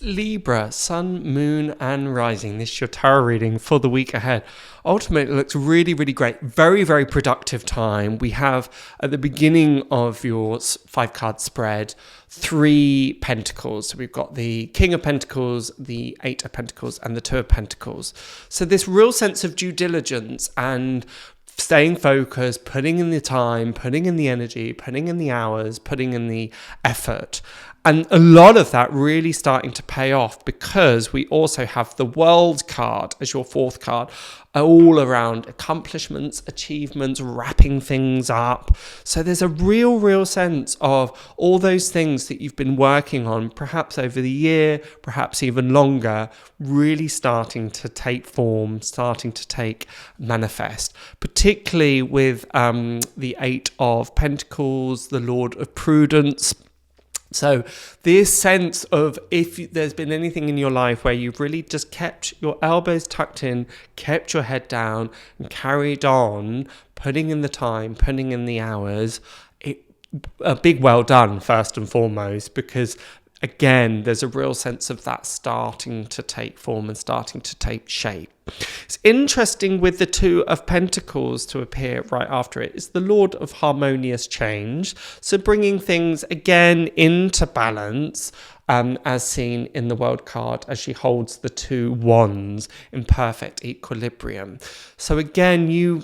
Libra, Sun, Moon and Rising. This is your tarot reading for the week ahead. Ultimately, it looks really, really great. Very, very productive time. We have, at the beginning of your 5-card spread, 3 pentacles. So we've got the King of Pentacles, the 8 of Pentacles and the 2 of Pentacles. So this real sense of due diligence and staying focused, putting in the time, putting in the energy, putting in the hours, putting in the effort. And a lot of that really starting to pay off because we also have the World card as your 4th card, all around accomplishments, achievements, wrapping things up. So there's a real sense of all those things that you've been working on, perhaps over the year, perhaps even longer, really starting to take form, starting to take manifest, particularly with the 8 of Pentacles, the Lord of Prudence. So this sense of if there's been anything in your life where you've really just kept your elbows tucked in, kept your head down and carried on, putting in the time, putting in the hours, a big well done first and foremost, because again, there's a real sense of that starting to take form and starting to take shape. It's interesting with the 2 of Pentacles to appear right after it is the Lord of Harmonious Change. So bringing things again into balance, as seen in the World card as she holds the 2 wands in perfect equilibrium. So again,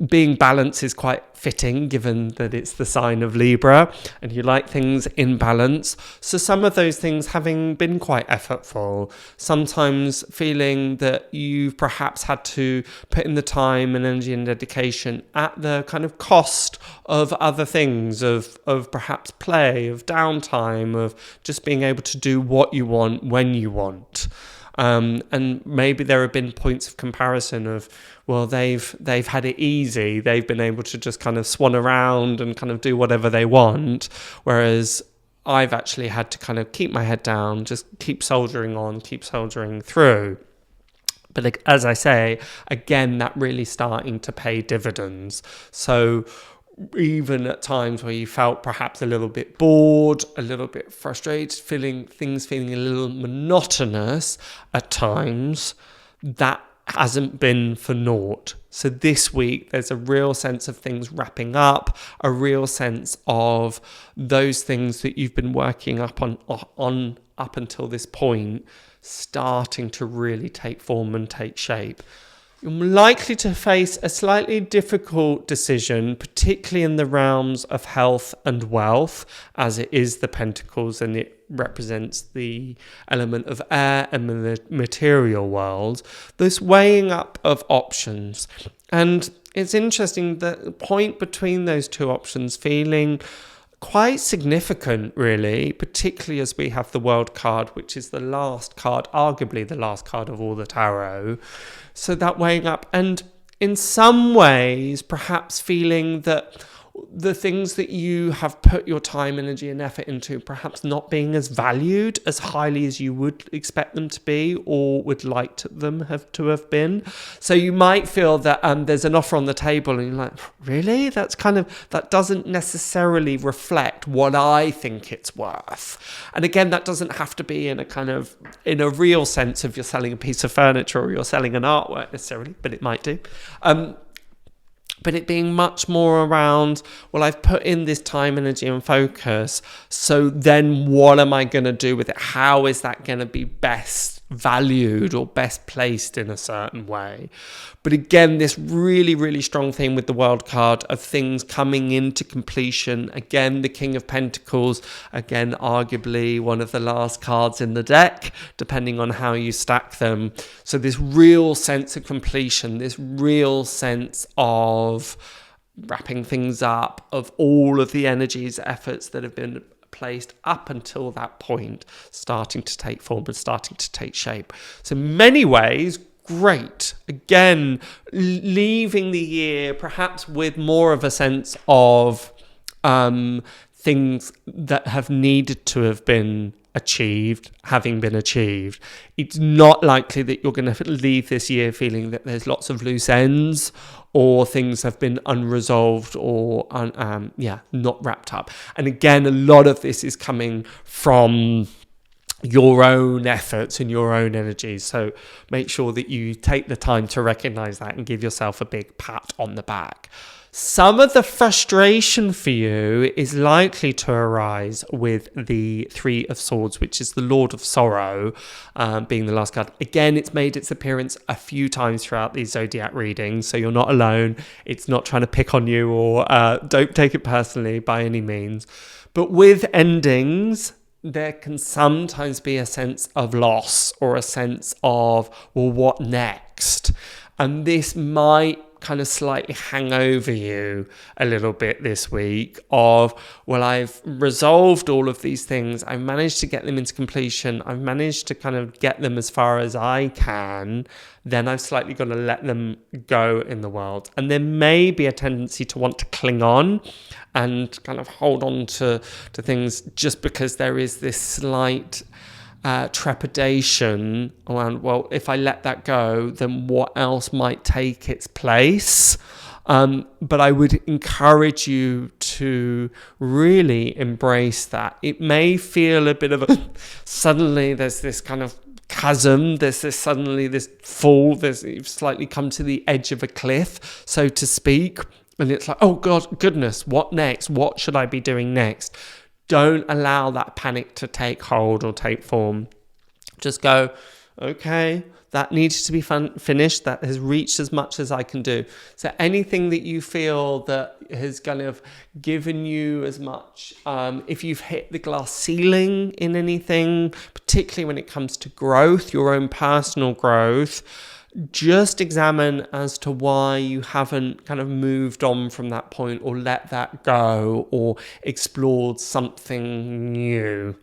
being balanced is quite fitting given that it's the sign of Libra and you like things in balance. So some of those things having been quite effortful, sometimes feeling that you've perhaps had to put in the time and energy and dedication at the kind of cost of other things, of perhaps play, of downtime, of just being able to do what you want when you want. And maybe there have been points of comparison of, well, they've had it easy. They've been able to just kind of swan around and kind of do whatever they want. Whereas I've actually had to kind of keep my head down, just keep soldiering on, keep soldiering through. But as I say, again, that really starting to pay dividends. So even at times where you felt perhaps a little bit bored, a little bit frustrated, feeling a little monotonous at times, that hasn't been for naught. So this week, there's a real sense of things wrapping up, a real sense of those things that you've been working up on up until this point, starting to really take form and take shape. You're likely to face a slightly difficult decision, particularly in the realms of health and wealth, as it is the Pentacles and it represents the element of air and the material world. This weighing up of options. And it's interesting that the point between those 2 options feeling quite significant, really, particularly as we have the World card, which is the last card, arguably the last card of all the tarot. So that weighing up, and in some ways, perhaps feeling that the things that you have put your time, energy and effort into perhaps not being as valued as highly as you would expect them to be or would like them to have been. So you might feel that there's an offer on the table and you're like, really? That doesn't necessarily reflect what I think it's worth. And again, that doesn't have to be in a real sense of you're selling a piece of furniture or you're selling an artwork necessarily, but it might do. But it being much more around, well, I've put in this time, energy and focus. So then what am I going to do with it? How is that going to be best valued or best placed in a certain way? But again, this really strong theme with the World card of things coming into completion. Again, the King of Pentacles, again, arguably one of the last cards in the deck, depending on how you stack them. So this real sense of completion, this real sense of wrapping things up, of all of the energies, efforts that have been placed up until that point, starting to take form and starting to take shape. So in many ways, great. Again, leaving the year perhaps with more of a sense of things that have needed to have been achieved, having been achieved. It's not likely that you're going to leave this year feeling that there's lots of loose ends or things have been unresolved or not wrapped up. And again, a lot of this is coming from your own efforts and your own energies. So make sure that you take the time to recognize that and give yourself a big pat on the back. Some of the frustration for you is likely to arise with the Three of Swords, which is the Lord of Sorrow, being the last card. Again, it's made its appearance a few times throughout these zodiac readings, so you're not alone. It's not trying to pick on you, or don't take it personally by any means. But with endings, there can sometimes be a sense of loss or a sense of, well, what next? And this might kind of slightly hang over you a little bit this week of, well, I've resolved all of these things. I've managed to get them into completion. I've managed to kind of get them as far as I can. Then I've slightly got to let them go in the world. And there may be a tendency to want to cling on and kind of hold on to things just because there is this slight trepidation around, well, if I let that go, then what else might take its place? But I would encourage you to really embrace that. It may feel a bit of a, suddenly there's this kind of chasm, there's this suddenly this fall, you've slightly come to the edge of a cliff, so to speak, and it's like, oh God, goodness, what next? What should I be doing next? Don't allow that panic to take hold or take form. Just go, okay, that needs to be finished. That has reached as much as I can do. So anything that you feel that has kind of given you as much, if you've hit the glass ceiling in anything, particularly when it comes to growth, your own personal growth, just examine as to why you haven't kind of moved on from that point or let that go or explored something new.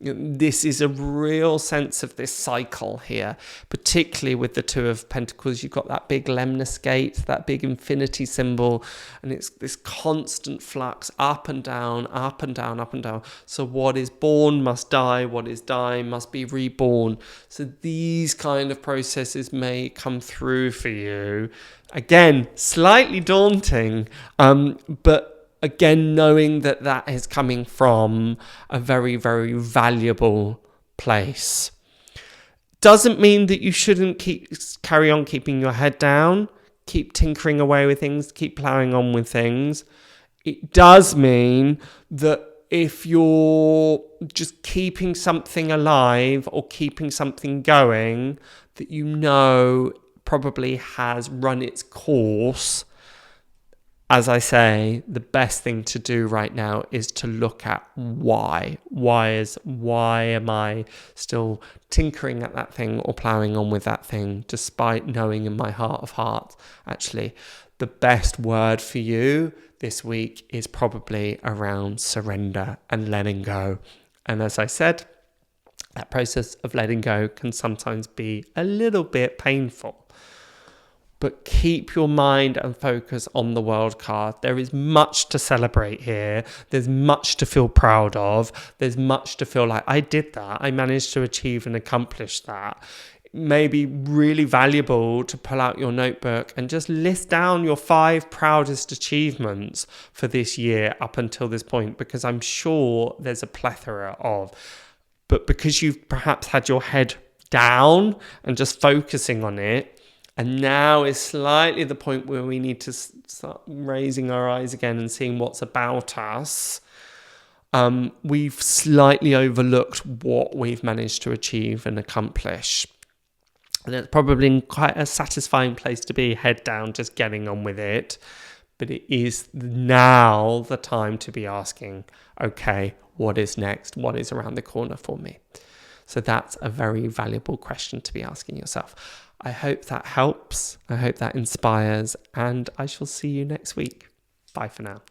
This is a real sense of this cycle here, particularly with the Two of Pentacles. You've got that big lemniscate, that big infinity symbol, and it's this constant flux up and down, up and down, up and down. So what is born must die, what is dying must be reborn. So these kind of processes may come through for you. Again, slightly daunting, but again, knowing that that is coming from a very, very valuable place. Doesn't mean that you shouldn't carry on keeping your head down, keep tinkering away with things, keep plowing on with things. It does mean that if you're just keeping something alive or keeping something going that you know probably has run its course, as I say, the best thing to do right now is to look at why. Why am I still tinkering at that thing or plowing on with that thing, despite knowing in my heart of hearts, actually, the best word for you this week is probably around surrender and letting go. And as I said, that process of letting go can sometimes be a little bit painful. But keep your mind and focus on the World card. There is much to celebrate here. There's much to feel proud of. There's much to feel like I did that. I managed to achieve and accomplish that. It may be really valuable to pull out your notebook and just list down your 5 proudest achievements for this year up until this point, because I'm sure there's a plethora of. But because you've perhaps had your head down and just focusing on it, and now is slightly the point where we need to start raising our eyes again and seeing what's about us. We've slightly overlooked what we've managed to achieve and accomplish. And it's probably quite a satisfying place to be, head down, just getting on with it. But it is now the time to be asking, okay, what is next? What is around the corner for me? So that's a very valuable question to be asking yourself. I hope that helps. I hope that inspires, and I shall see you next week. Bye for now.